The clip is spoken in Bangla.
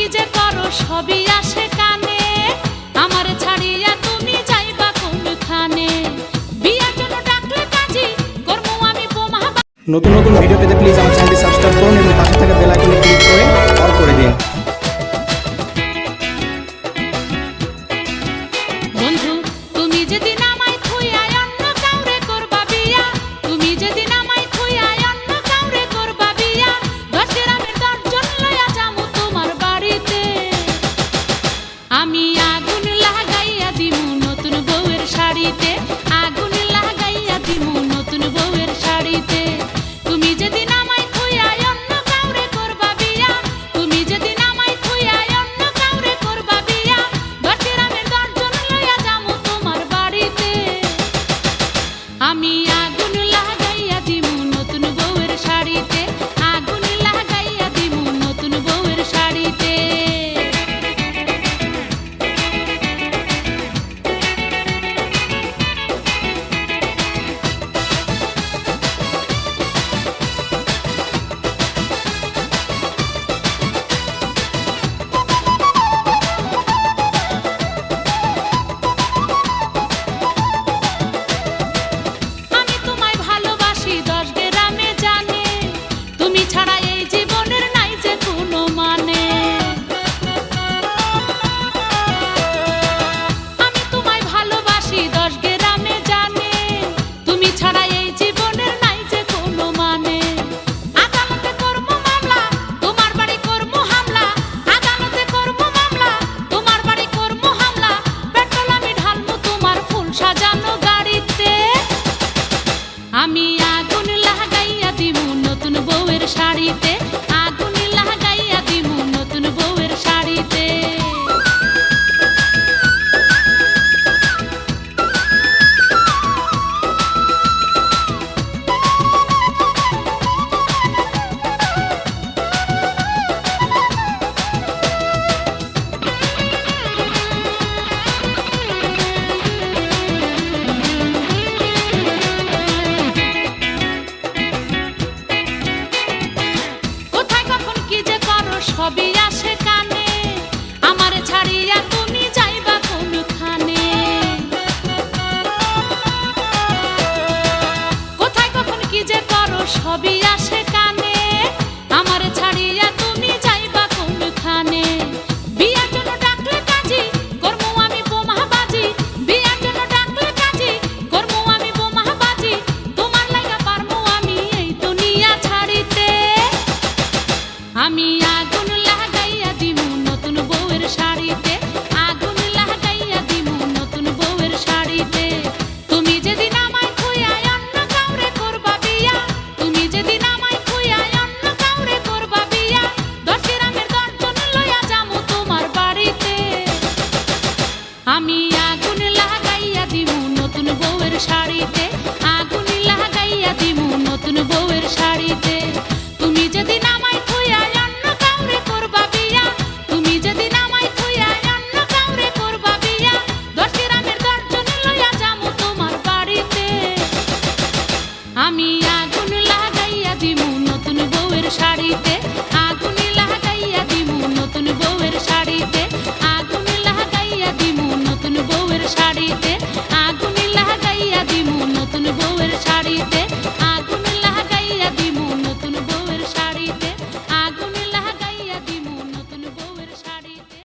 কি যে করো সবই আসে কানে, আমার ছাড়িয়া তুমি যাইবা কোনখানে, বিয়ার জন্য ডাকলে কাজী করমু আমি বোমা। নতুন নতুন ভিডিও পেতে প্লিজ আমার চ্যানেলটি সাবস্ক্রাইব করুন এবং পাশে থাকা বেল আইকনে ক্লিক করে অল করে দিন। বন্ধু তুমি যেদিন আমায় থুইয়া অন্য কাউরে করবা বিয়া, তুমি যেদিন আমায় থুইয়া অন্য কাউরে করবা বিয়া, 10 গ্রামের 10 জন লইয়া যামু তোমার বাড়িতে, আমি আগুন লাগাইয়া দিমু নতুন বউয়ের শাড়িতে, আগুন লাগাইয়া দিমু নতুন বউয়ের শাড়িতে। তুমি যেদিন আমায় থুইয়া অন্য কাউরে করবা বিয়া, তুমি যেদিন আমায় থুইয়া অন্য কাউরে করবা বিয়া, 10 গ্রামের 10 জন লইয়া যামু তোমার বাড়িতে, আমি আগুন লাগাইয়া দিমু নতুন বউয়ের শাড়িতে, আগুন লাগাইয়া দিমু নতুন বউয়ের শাড়িতে। আমি তোমায় ভালোবাসি 10 গ্রামে জানে, তুমি ছাড়া এই জীবনের নাই যে কোনো মানে, আমি তোমায় ভালোবাসি 10 গ্রামে জানে, তুমি ছাড়া এই জীবনের নাই যে কোনো মানে। আদালতে করমু মামলা, তোমার বাড়ি করমু হামলা, আদালতে করমু মামলা, তোমার বাড়ি করমু হামলা, পেট্রোল আমি ঢালমু তোমার ফুল সাজানো গাড়িতে, আমি আগুন লাগাইয়া দিমু নতুন বউয়ের শাড়িতে, আগুন লাগাইয়া দিমু নতুন বউয়ের শাড়িতে। কোথায় কখন কি যে করো সবই